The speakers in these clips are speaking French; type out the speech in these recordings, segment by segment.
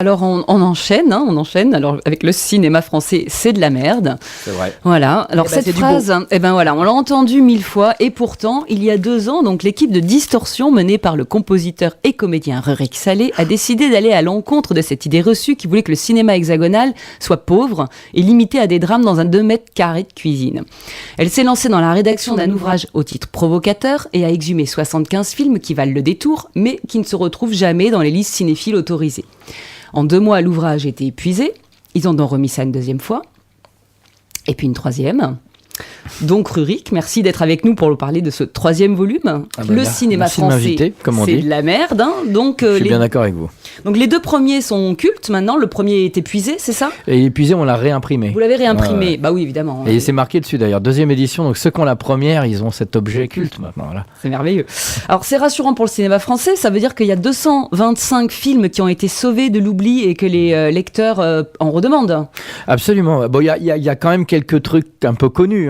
Alors on enchaîne, on enchaîne. Alors avec le cinéma français, c'est de la merde. C'est vrai. Voilà. Alors cette phrase, on l'a entendue 1000 fois. Et pourtant, il y a 2 ans, donc l'équipe de Distorsion, menée par le compositeur et comédien Rurik Salé, a décidé d'aller à l'encontre de cette idée reçue qui voulait que le cinéma hexagonal soit pauvre et limité à des drames dans un 2 mètres carrés de cuisine. Elle s'est lancée dans la rédaction d'un ouvrage au titre provocateur et a exhumé 75 films qui valent le détour, mais qui ne se retrouvent jamais dans les listes cinéphiles autorisées. En 2 mois, l'ouvrage était épuisé. Ils ont donc remis ça une 2e fois. Et puis une 3e. Donc Rurik, merci d'être avec nous pour parler de ce 3e volume. Le cinéma français, c'est de la merde. Donc, je suis bien d'accord avec vous. Donc les 2 premiers sont cultes maintenant. Le premier est épuisé, c'est ça ? Et épuisé, on l'a réimprimé. Vous l'avez réimprimé ? Bah oui, évidemment. Et c'est marqué dessus d'ailleurs. 2e édition, donc ceux qui ont la première, ils ont cet objet culte maintenant. Voilà. C'est merveilleux. Alors c'est rassurant pour le cinéma français. Ça veut dire qu'il y a 225 films qui ont été sauvés de l'oubli et que les lecteurs en redemandent. Absolument. Bon, il y a quand même quelques trucs un peu connus.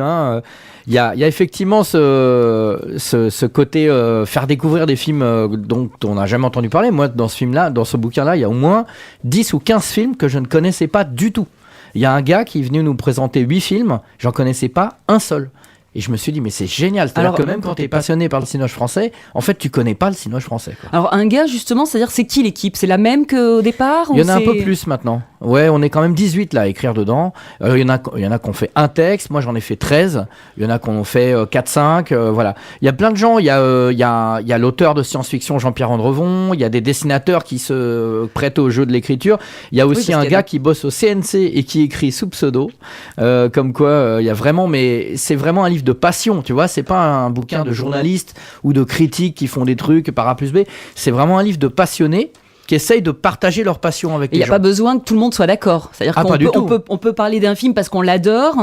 Il y a effectivement ce côté faire découvrir des films dont on n'a jamais entendu parler. Moi, dans ce bouquin-là, il y a au moins 10 ou 15 films que je ne connaissais pas du tout. Il y a un gars qui est venu nous présenter 8 films, j'en connaissais pas un seul. Et je me suis dit, mais c'est génial. C'est-à-dire que même quand tu es passionné par le cinoche français, en fait, tu connais pas le cinoche français, quoi. Alors, un gars, justement, c'est-à-dire, c'est qui l'équipe ? C'est la même qu'au départ ? Il y en a un peu plus maintenant. Ouais, on est quand même 18 là à écrire dedans. Il y en a qui ont fait un texte. Moi, j'en ai fait 13. Il y en a qui ont fait 4-5. Voilà. Il y a plein de gens. Il y a l'auteur de science-fiction Jean-Pierre Andrevon. Il y a des dessinateurs qui se prêtent au jeu de l'écriture. Il y a aussi un gars qui bosse au CNC et qui écrit sous pseudo. Comme quoi, il y a vraiment, mais c'est vraiment un livre de passion, tu vois, c'est pas un bouquin de journalistes ou de critiques qui font des trucs par A plus B, c'est vraiment un livre de passionnés qui essayent de partager leur passion avec les gens. Il n'y a pas besoin que tout le monde soit d'accord. C'est-à-dire qu'on peut parler d'un film parce qu'on l'adore,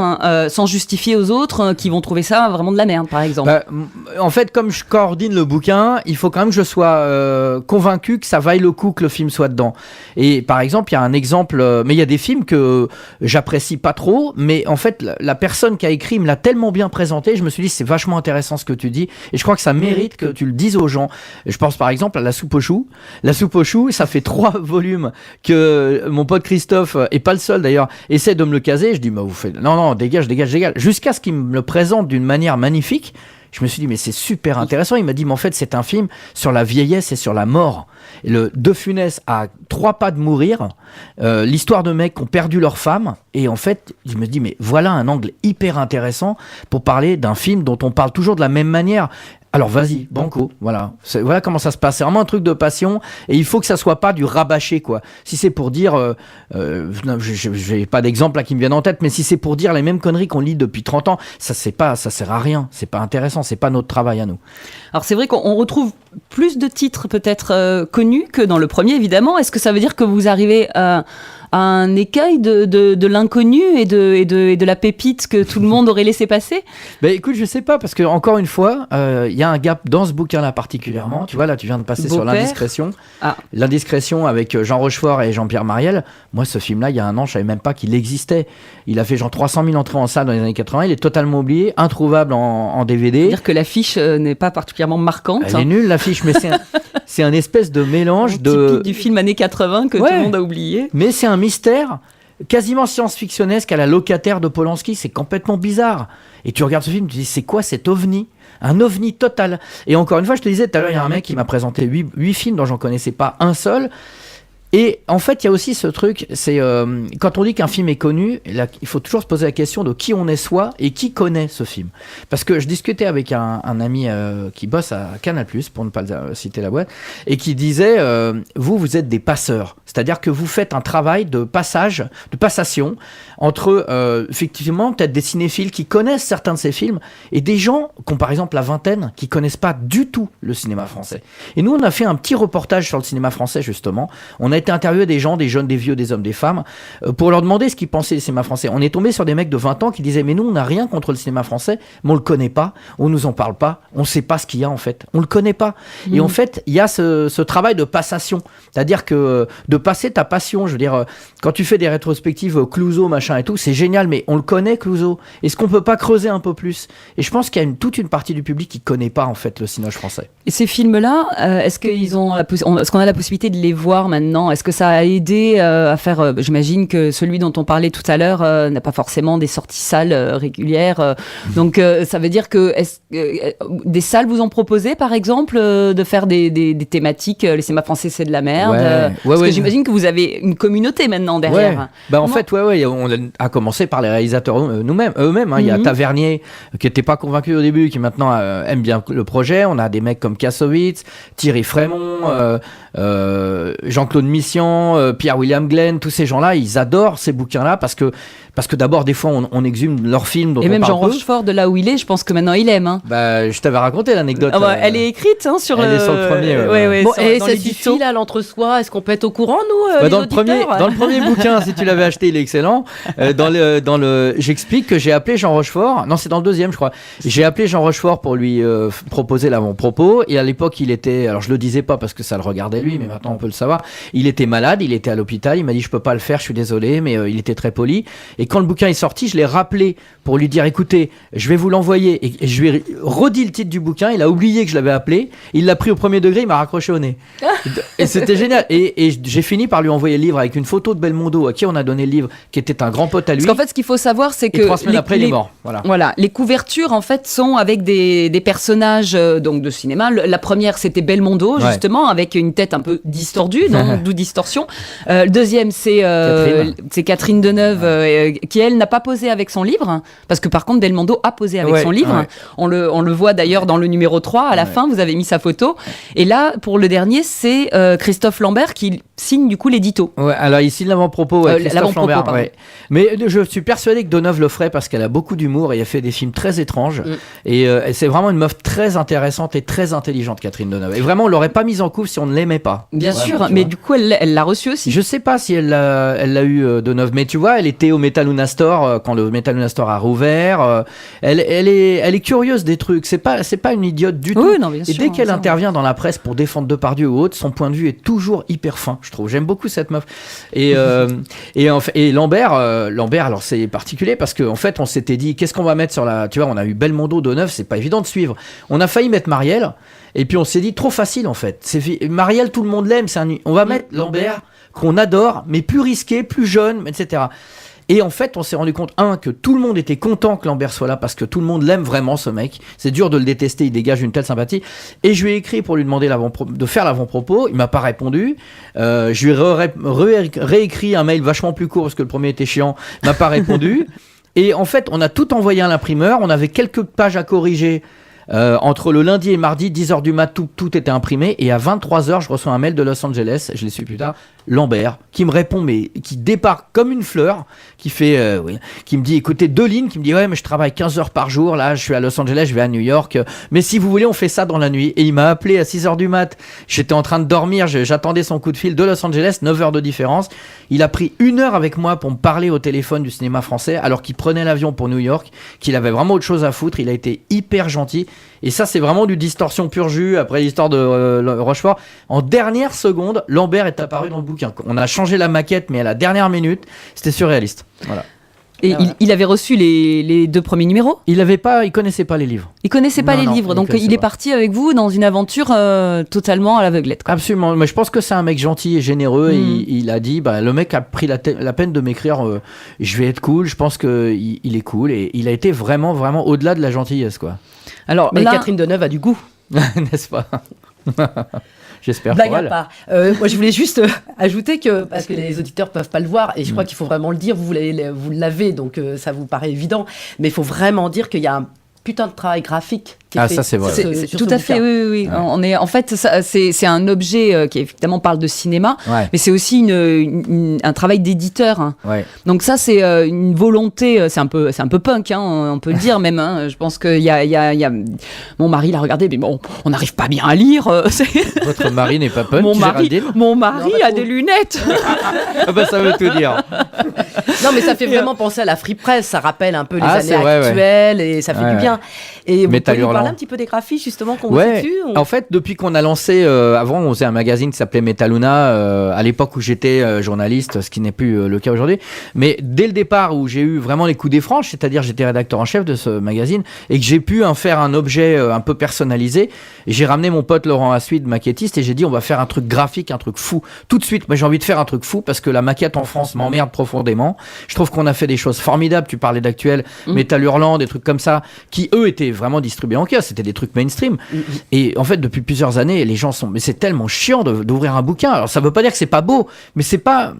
sans justifier aux autres qui vont trouver ça vraiment de la merde, par exemple. En fait, comme je coordonne le bouquin, il faut quand même que je sois convaincu que ça vaille le coup que le film soit dedans. Et par exemple, il y a un exemple, mais il y a des films que j'apprécie pas trop, mais en fait, la personne qui a écrit me l'a tellement bien présenté, je me suis dit, c'est vachement intéressant ce que tu dis, et je crois que ça mérite que tu le dises aux gens. Je pense par exemple à La Soupe aux choux. La Soupe aux choux, ça fait 3 volumes que mon pote Christophe, et pas le seul d'ailleurs, essaie de me le caser. Je dis, vous faites... Non, dégage. Jusqu'à ce qu'il me le présente d'une manière magnifique. Je me suis dit, mais c'est super intéressant. Il m'a dit, mais en fait, c'est un film sur la vieillesse et sur la mort. Et le De Funès a 3 pas de mourir. L'histoire de mecs qui ont perdu leur femme. Et en fait, je me dis, mais voilà un angle hyper intéressant pour parler d'un film dont on parle toujours de la même manière. Alors vas-y, banco, voilà. Voilà comment ça se passe. C'est vraiment un truc de passion et il faut que ça soit pas du rabâché, quoi. Si c'est pour dire, je n'ai pas d'exemple là qui me viennent en tête, mais si c'est pour dire les mêmes conneries qu'on lit depuis 30 ans, ça sert à rien. C'est pas intéressant, c'est pas notre travail à nous. Alors c'est vrai qu'on retrouve plus de titres peut-être connus que dans le premier, évidemment. Est-ce que ça veut dire que vous arrivez à un écueil de l'inconnu et de la pépite que tout le monde aurait laissé passer ? Écoute, je sais pas, parce que encore une fois, il y a un gap dans ce bouquin-là particulièrement. Tu vois, là, tu viens de passer sur l'indiscrétion. L'indiscrétion avec Jean Rochefort et Jean-Pierre Mariel. Moi, ce film-là, il y a un an, je savais même pas qu'il existait. Il a fait genre 300 000 entrées en salle dans les années 80. Il est totalement oublié, introuvable en DVD. C'est-à-dire que l'affiche n'est pas particulièrement marquante. Elle est nulle, l'affiche, mais c'est un espèce de mélange typique du film années 80 que tout le monde a oublié. Mais c'est un mystère quasiment science-fictionnesque à la Locataire de Polanski. C'est complètement bizarre. Et tu regardes ce film, tu te dis, c'est quoi cet ovni ? Un ovni total. Et encore une fois, je te disais tout à l'heure, il y a un mec qui m'a présenté 8 films dont j'en connaissais pas un seul. Et en fait, il y a aussi ce truc, c'est quand on dit qu'un film est connu, là, il faut toujours se poser la question de qui on est soi et qui connaît ce film. Parce que je discutais avec un ami qui bosse à Canal+, pour ne pas citer la boîte, et qui disait, vous êtes des passeurs. C'est-à-dire que vous faites un travail de passation entre, effectivement, peut-être des cinéphiles qui connaissent certains de ces films et des gens qui ont, par exemple, la vingtaine, qui connaissent pas du tout le cinéma français. Et nous, on a fait un petit reportage sur le cinéma français, justement. On a été interviewer des gens, des jeunes, des vieux, des hommes, des femmes, pour leur demander ce qu'ils pensaient du cinéma français. On est tombé sur des mecs de 20 ans qui disaient, mais nous, on n'a rien contre le cinéma français, mais on le connaît pas, on nous en parle pas, on sait pas ce qu'il y a, en fait. On le connaît pas. Et en fait, il y a ce travail de passation. C'est-à-dire que de passer ta passion, je veux dire, quand tu fais des rétrospectives Clouzot, machin et tout, c'est génial, mais on le connaît, Clouzot. Est-ce qu'on peut pas creuser un peu plus ? Et je pense qu'il y a toute une partie du public qui connaît pas, en fait, le cinoche français. Et ces films-là, est-ce qu'on a la possibilité de les voir maintenant Est-ce que ça a aidé à faire... j'imagine que celui dont on parlait tout à l'heure n'a pas forcément des sorties salles régulières. Donc, ça veut dire que des salles vous ont proposé, par exemple, de faire des thématiques, les cinémas français, c'est de la merde. Parce que j'imagine que vous avez une communauté maintenant derrière. Ouais. En fait, on a commencé par les réalisateurs eux-mêmes. Il y a Tavernier, qui n'était pas convaincu au début, qui maintenant aime bien le projet. On a des mecs comme Kassovitz, Thierry Frémont, Jean-Claude Mission, Pierre-William Glenn, tous ces gens-là, ils adorent ces bouquins-là parce que d'abord, des fois, on exhume leurs films. Et même Jean Rochefort, de là où il est, je pense que maintenant il aime. Je t'avais raconté l'anecdote. Elle est écrite sur elle est sur le premier. Et ça suffit là, l'entre-soi. Est-ce qu'on peut être au courant, nous, dans le premier bouquin, si tu l'avais acheté, il est excellent. J'explique que j'ai appelé Jean Rochefort. Non, c'est dans le deuxième, je crois. J'ai appelé Jean Rochefort pour lui proposer l'avant-propos. Et à l'époque, il était... Alors, je le disais pas parce que ça le regardait lui, mais maintenant on peut le savoir. Il était malade, il était à l'hôpital. Il m'a dit, je peux pas le faire, je suis désolé, mais il était très poli. Et quand le bouquin est sorti, je l'ai rappelé pour lui dire, écoutez, je vais vous l'envoyer. Et je lui ai redit le titre du bouquin. Il a oublié que je l'avais appelé. Il l'a pris au premier degré, il m'a raccroché au nez. Et c'était génial. Et j'ai fini par lui envoyer le livre avec une photo de Belmondo, à qui on a donné le livre, qui était un grand pote à lui. Parce qu'en fait, ce qu'il faut savoir, c'est que... Et 3 semaines après, il est mort. Voilà. Les couvertures, en fait, sont avec des personnages donc de cinéma. La première, c'était Belmondo, justement, avec une tête un peu distordue, d'où distorsion. Le deuxième, c'est Catherine Deneuve, qui, elle, n'a pas posé avec son livre, parce que, par contre, Belmondo a posé avec son livre. Ouais. On le voit d'ailleurs dans le numéro 3, à la fin, vous avez mis sa photo. Et là, pour le dernier, c'est Christophe Lambert qui signe, du coup, l'édito. Ouais, alors il signe l'avant-propos, Christophe Lambert. Ouais. Mais je suis persuadé que Deneuve le ferait parce qu'elle a beaucoup d'humour et elle fait des films très étranges. Et c'est vraiment une meuf très intéressante et très intelligente, Catherine Deneuve. Et vraiment, on l'aurait pas mise en couple si on ne l'aimait pas. Bien sûr, mais du coup, elle l'a reçue aussi. Je sais pas si elle l'a eu, Deneuve, mais tu vois, elle était au Metal Luna Store quand le Metal Luna Store a rouvert. Elle est curieuse des trucs. C'est pas une idiote du tout. Oui, non, bien sûr, et dès qu'elle intervient dans la presse pour défendre Depardieu ou autre, son point de vue est toujours hyper fin, je trouve. J'aime beaucoup cette meuf. Et Lambert, alors c'est particulier parce qu'en fait, on s'était dit, qu'est-ce qu'on va mettre sur la... Tu vois, on a eu Belmondo, Deneuve, c'est pas évident de suivre. On a failli mettre Marielle, et puis on s'est dit, trop facile en fait. Marielle, tout le monde l'aime, on va mettre Lambert, qu'on adore, mais plus risqué, plus jeune, etc. Et en fait, on s'est rendu compte, que tout le monde était content que Lambert soit là parce que tout le monde l'aime vraiment, ce mec. C'est dur de le détester, il dégage une telle sympathie. Et je lui ai écrit pour lui demander de faire l'avant-propos. Il m'a pas répondu. Je lui ai réécrit un mail vachement plus court parce que le premier était chiant. Il m'a pas répondu. Et en fait, on a tout envoyé à l'imprimeur. On avait quelques pages à corriger. Entre le lundi et le mardi, 10h du mat, tout était imprimé. Et à 23h, je reçois un mail de Los Angeles, je l'ai su plus tard, Lambert, qui me répond, mais qui débarque comme une fleur, qui me dit, écoutez, 2 lignes, qui me dit, ouais, mais je travaille 15 heures par jour, là, je suis à Los Angeles, je vais à New York, mais si vous voulez, on fait ça dans la nuit. Et il m'a appelé à 6h du mat, j'étais en train de dormir, j'attendais son coup de fil de Los Angeles, 9 heures de différence. Il a pris 1 heure avec moi pour me parler au téléphone du cinéma français, alors qu'il prenait l'avion pour New York, qu'il avait vraiment autre chose à foutre. Il a été hyper gentil. Et ça, c'est vraiment du distorsion pur jus. Après l'histoire de Rochefort, en dernière seconde, Lambert est apparu dans le bouquin. On a changé la maquette, mais à la dernière minute, c'était surréaliste. Voilà. Et il avait reçu les 2 premiers numéros ? Il connaissait pas les livres. Il connaissait pas les livres, donc il est parti avec vous dans une aventure totalement à l'aveuglette. Absolument, mais je pense que c'est un mec gentil et généreux. Et il a dit, le mec a pris la peine de m'écrire, je vais être cool, je pense qu'il est cool. Et il a été vraiment, vraiment au-delà de la gentillesse, quoi. Alors, mais Catherine Deneuve a du goût. N'est-ce pas? J'espère. Blague à part. Moi, je voulais juste ajouter que, parce que les auditeurs peuvent pas le voir, et je crois qu'il faut vraiment le dire, vous l'avez, donc ça vous paraît évident, mais il faut vraiment dire qu'il y a un putain de travail graphique qui est fait. Ça c'est vrai. C'est tout à fait, oui. Ouais. On est, en fait, c'est un objet qui évidemment parle de cinéma, mais c'est aussi un travail d'éditeur. Hein. Ouais. Donc ça, c'est une volonté, c'est un peu punk, hein, on peut le dire même. Hein. Je pense qu'il y a... Mon mari l'a regardé, mais bon, on n'arrive pas bien à lire. Votre mari n'est pas punk, Mon mari a des lunettes. Ça veut tout dire. Non, mais ça fait vraiment penser à la Free Press, ça rappelle un peu les années actuelles, et ça fait du bien. Et vous Métal pouvez nous Hurlant. parler un petit peu des graphistes justement qu'on Ouais, situe en fait, depuis qu'on a lancé, avant, on faisait un magazine qui s'appelait Metaluna, à l'époque où j'étais journaliste, ce qui n'est plus le cas aujourd'hui. Mais dès le départ, où j'ai eu vraiment les coups des franches, c'est-à-dire j'étais rédacteur en chef de ce magazine et que j'ai pu en faire un objet un peu personnalisé, et j'ai ramené mon pote Laurent Assuide, maquettiste, et j'ai dit on va faire un truc graphique, un truc fou. Tout de suite, moi j'ai envie de faire un truc fou parce que la maquette en France m'emmerde profondément. Je trouve qu'on a fait des choses formidables. Tu parlais d'Actuel, Métal Hurlant, des trucs comme ça, qui eux étaient vraiment distribués en kiosque. C'était des trucs mainstream. Et en fait, depuis plusieurs années, les gens sont. Mais c'est tellement chiant d'ouvrir un bouquin. Alors ça veut pas dire que c'est pas beau, mais c'est pas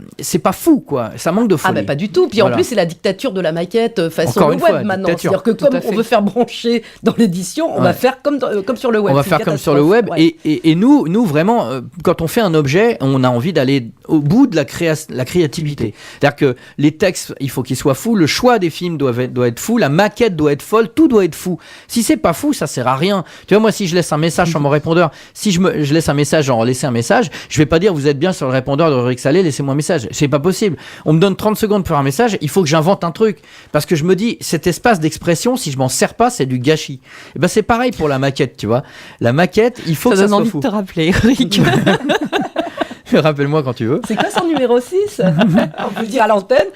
fou, quoi. Ça manque de folie. Ah ben pas du tout. Puis Voilà. en plus c'est la dictature de la maquette façon Encore le une web fois, maintenant. dictature. C'est-à-dire que Tout à comme fait. on veut faire brancher dans l'édition, on va faire comme sur le web. On va C'est faire une comme sur le catastrophe. web. Ouais. Et nous, vraiment, quand on fait un objet, on a envie d'aller au bout de la créativité. C'est-à-dire que les textes, il faut qu'ils soient fous, le choix des films doit être fou, la maquette doit être folle, tout doit être fou. Si c'est pas fou, ça sert à rien. Tu vois, moi, si je laisse un message sur mon répondeur, si je laisse un message, genre laisser un message, je vais pas dire vous êtes bien sur le répondeur de Rurik Salé, laissez-moi un message. C'est pas possible. On me donne 30 secondes pour un message, il faut que j'invente un truc. Parce que je me dis, cet espace d'expression, si je m'en sers pas, c'est du gâchis. Et ben, c'est pareil pour la maquette, tu vois. La maquette, il faut Ça que ça donne soit envie fou. de te rappeler, Eric. Rappelle-moi quand tu veux. C'est quoi son numéro 6? On peut le dire à l'antenne.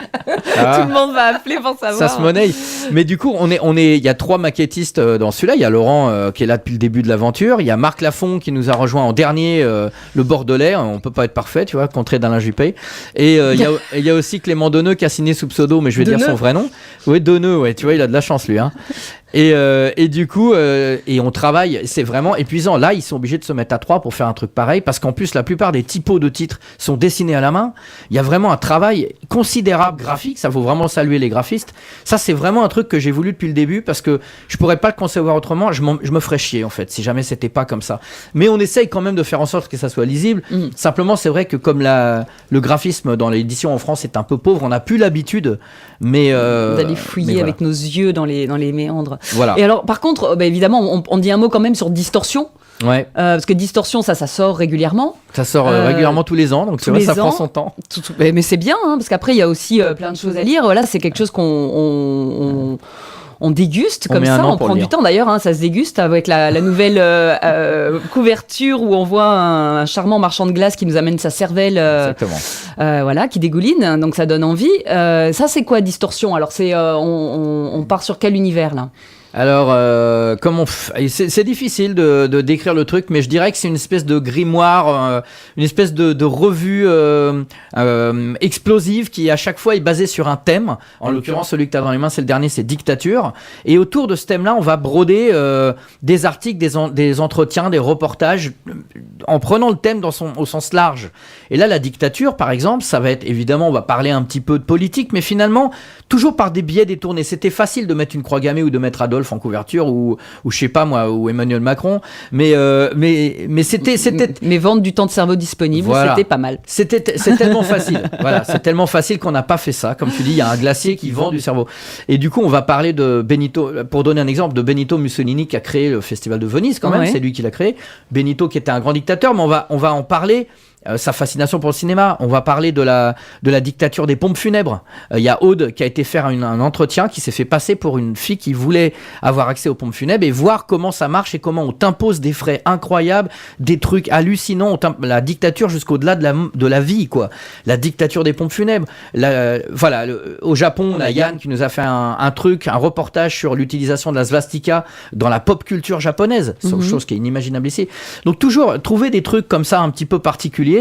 Ah. Tout le monde va appeler pour savoir. Ça se monnaie. Mais du coup, il y a 3 maquettistes dans celui-là. Il y a Laurent qui est là depuis le début de l'aventure. Il y a Marc Lafont qui nous a rejoint en dernier, le Bordelais. On peut pas être parfait, tu vois, contré d'Alain Juppé. Et il y a aussi Clément Deneux qui a signé sous pseudo, mais je vais dire son vrai nom. Oui, Deneux, ouais, tu vois, il a de la chance lui. Hein. Et du coup, et on travaille, c'est vraiment épuisant. Là, ils sont obligés de se mettre à 3 pour faire un truc pareil, parce qu'en plus, la plupart des typos de titres sont dessinés à la main. Il y a vraiment un travail considérable graphique. Ça faut vraiment saluer les graphistes. Ça, c'est vraiment un truc que j'ai voulu depuis le début, parce que je pourrais pas le concevoir autrement. Je me ferais chier, en fait, si jamais c'était pas comme ça. Mais on essaye quand même de faire en sorte que ça soit lisible. Simplement, c'est vrai que comme le graphisme dans l'édition en France est un peu pauvre, on n'a plus l'habitude, mais d'aller fouiller voilà. avec nos yeux dans les méandres. Voilà. Et alors, par contre, évidemment, on dit un mot quand même sur Distorsion. Ouais. Parce que Distorsion, ça sort régulièrement. Ça sort régulièrement tous les ans, donc c'est vrai, ça prend son temps. Mais c'est bien, hein, parce qu'après, il y a aussi plein de choses à lire. Voilà, c'est quelque chose qu'on déguste comme ça, on prend du temps d'ailleurs, hein, ça se déguste avec la nouvelle couverture où on voit un charmant marchand de glace qui nous amène sa cervelle, voilà, qui dégouline, donc ça donne envie. Ça, c'est quoi Distorsion? Alors, on part sur quel univers là? Alors, c'est difficile de décrire le truc, mais je dirais que c'est une espèce de grimoire, une espèce de revue explosive qui à chaque fois est basée sur un thème. En l'occurrence, celui que tu as dans les mains, c'est le dernier, c'est dictature. Et autour de ce thème-là, on va broder des articles, des entretiens, des reportages, en prenant le thème au sens large. Et là, la dictature, par exemple, ça va être, évidemment, on va parler un petit peu de politique, mais finalement, toujours par des biais détournés. C'était facile de mettre une croix gammée ou de mettre Adolphe en couverture ou je sais pas moi, ou Emmanuel Macron, mais c'était mais vendre du temps de cerveau disponible, voilà. C'était pas mal. C'est tellement facile. Voilà, c'est tellement facile qu'on n'a pas fait ça. Comme tu dis, il y a un glacier qui vend du cerveau. Et du coup, on va parler de Benito, pour donner un exemple, de Benito Mussolini qui a créé le Festival de Venise quand même, c'est lui qui l'a créé. Benito qui était un grand dictateur, mais on va en parler. Sa fascination pour le cinéma. On va parler de la dictature des pompes funèbres. Il y a Aude qui a été faire un entretien, qui s'est fait passer pour une fille qui voulait avoir accès aux pompes funèbres et voir comment ça marche et comment on t'impose des frais incroyables, des trucs hallucinants, la dictature jusqu'au-delà de la vie, quoi. La dictature des pompes funèbres. Voilà, au Japon, on a Yann qui nous a fait un reportage sur l'utilisation de la svastika dans la pop culture japonaise. C'est chose qui est inimaginable ici. Donc toujours trouver des trucs comme ça un petit peu particuliers.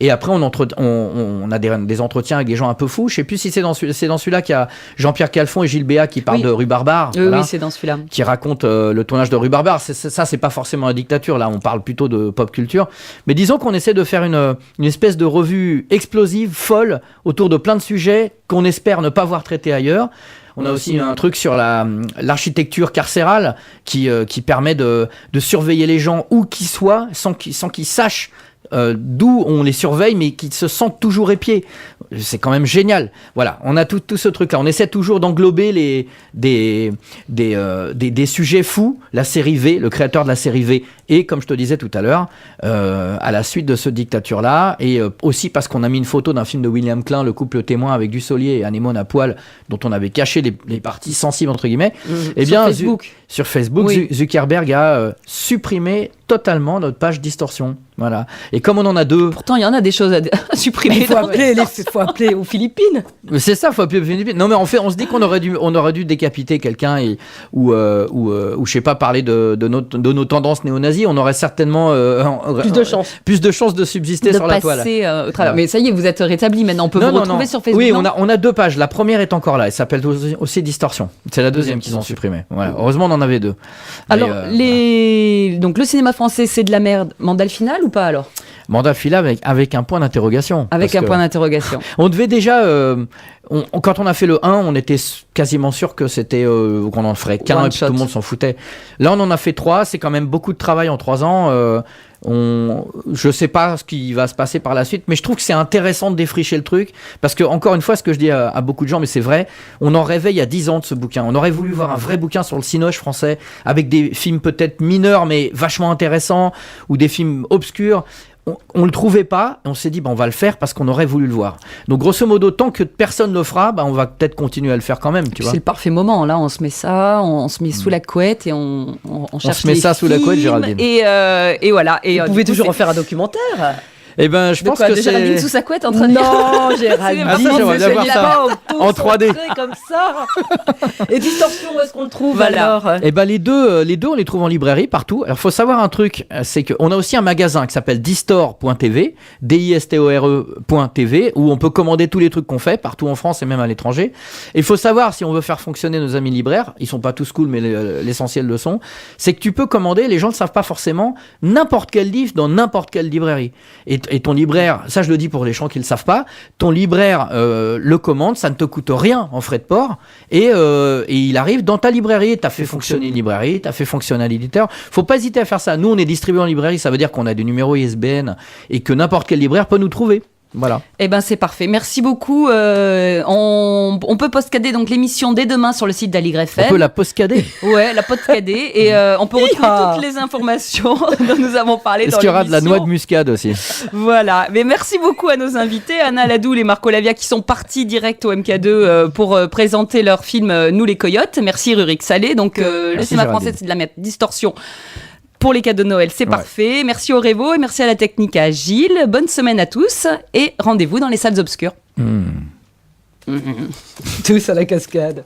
Et après, on a des entretiens avec des gens un peu fous. Je sais plus si c'est dans celui-là qu'il y a Jean-Pierre Calfon et Gilles Béat qui parlent de Rue Barbare. Oui, c'est dans celui-là. Qui racontent le tournage de Rue Barbare. Ça, c'est pas forcément la dictature. Là, on parle plutôt de pop culture. Mais disons qu'on essaie de faire une espèce de revue explosive, folle, autour de plein de sujets qu'on espère ne pas voir traités ailleurs. On a aussi un truc sur l'architecture carcérale qui permet de surveiller les gens où qu'ils soient sans qu'ils sachent d'où on les surveille, mais qui se sentent toujours épiés. C'est quand même génial. Voilà, on a tout ce truc-là. On essaie toujours d'englober des sujets fous. La série V, le créateur de la série V Et comme je te disais tout à l'heure, à la suite de cette dictature-là, et aussi parce qu'on a mis une photo d'un film de William Klein, Le couple témoin, avec Dussolier et Anémone à poil, dont on avait caché les parties sensibles, entre guillemets, eh bien, sur Facebook, oui. Zuckerberg a supprimé totalement notre page Distorsion. Voilà. Et comme on en a 2... Pourtant, il y en a des choses à supprimer. Il faut appeler aux Philippines. C'est ça, faut appeler aux Philippines. Non, mais en fait, on se dit qu'on aurait dû décapiter quelqu'un ou je sais pas, parler de nos tendances néo-nazis. On aurait certainement plus de chances de subsister sur la toile. Au travers. Mais ça y est, vous êtes rétabli maintenant. On peut vous retrouver sur Facebook. Oui, on a 2 pages. La première est encore là. Elle s'appelle aussi Distorsion. C'est la deuxième qu'ils ont supprimée. Voilà. Heureusement, on en avait 2. Alors, donc le cinéma français, c'est de la merde. Mandat final ou pas alors ? Mandat final avec un point d'interrogation. Avec un point d'interrogation. On devait déjà... quand on a fait le 1, on était quasiment sûr que c'était qu'on en ferait qu'un et puis tout le monde s'en foutait. Là, on en a fait 3. C'est quand même beaucoup de travail en 3 ans. Je sais pas ce qui va se passer par la suite, mais je trouve que c'est intéressant de défricher le truc parce que, encore une fois, ce que je dis à beaucoup de gens, mais c'est vrai, on en rêvait il y a 10 ans de ce bouquin. On aurait voulu voir un vrai bouquin sur le cinoche français avec des films peut-être mineurs mais vachement intéressants ou des films obscurs. On le trouvait pas, et on s'est dit on va le faire parce qu'on aurait voulu le voir. Donc grosso modo, tant que personne ne le fera, on va peut-être continuer à le faire quand même, tu vois. C'est le parfait moment, là on se met ça, on se met sous la couette et on cherche. On se met ça sous la couette, Géraldine. Et voilà. Et vous pouvez toujours en faire un documentaire. Eh ben, je pense que c'est... Géraldine sous sa couette en train de... Non, Géraldine, j'aimerais bien voir ça en 3D. Comme ça. Et Distorsion, où est-ce qu'on le trouve alors ? Eh ben, les deux, on les trouve en librairie partout. Alors, faut savoir un truc, c'est qu'on a aussi un magasin qui s'appelle distor.tv, distore.tv, où on peut commander tous les trucs qu'on fait partout en France et même à l'étranger. Et il faut savoir, si on veut faire fonctionner nos amis libraires, ils sont pas tous cool, mais l'essentiel le sont, c'est que tu peux commander, les gens ne savent pas forcément, n'importe quel livre dans n'importe quelle librairie. Et ton libraire, ça je le dis pour les gens qui ne le savent pas, ton libraire le commande, ça ne te coûte rien en frais de port, et il arrive dans ta librairie. Tu as fait fonctionner une librairie, tu as fait fonctionner un éditeur. Faut pas hésiter à faire ça. Nous, on est distribué en librairie, ça veut dire qu'on a des numéros ISBN et que n'importe quel libraire peut nous trouver. Voilà. Eh ben c'est parfait. Merci beaucoup. On peut postcader donc l'émission dès demain sur le site d'Aligre FM. On peut la postcader. Ouais, la postcader et on peut retrouver toutes les informations dont nous avons parlé dans l'émission. Est-ce qu'il y aura de la noix de muscade aussi? Voilà. Mais merci beaucoup à nos invités, Anna Ladoul et Marco Lavia, qui sont partis direct au MK2 pour présenter leur film Nous les Coyotes. Merci Rurik Salé. Donc le cinéma français, c'est de la distorsion. Pour les cadeaux de Noël, c'est parfait. Merci au Révo et merci à la technique, à Gilles. Bonne semaine à tous et rendez-vous dans les salles obscures. Tous à la cascade.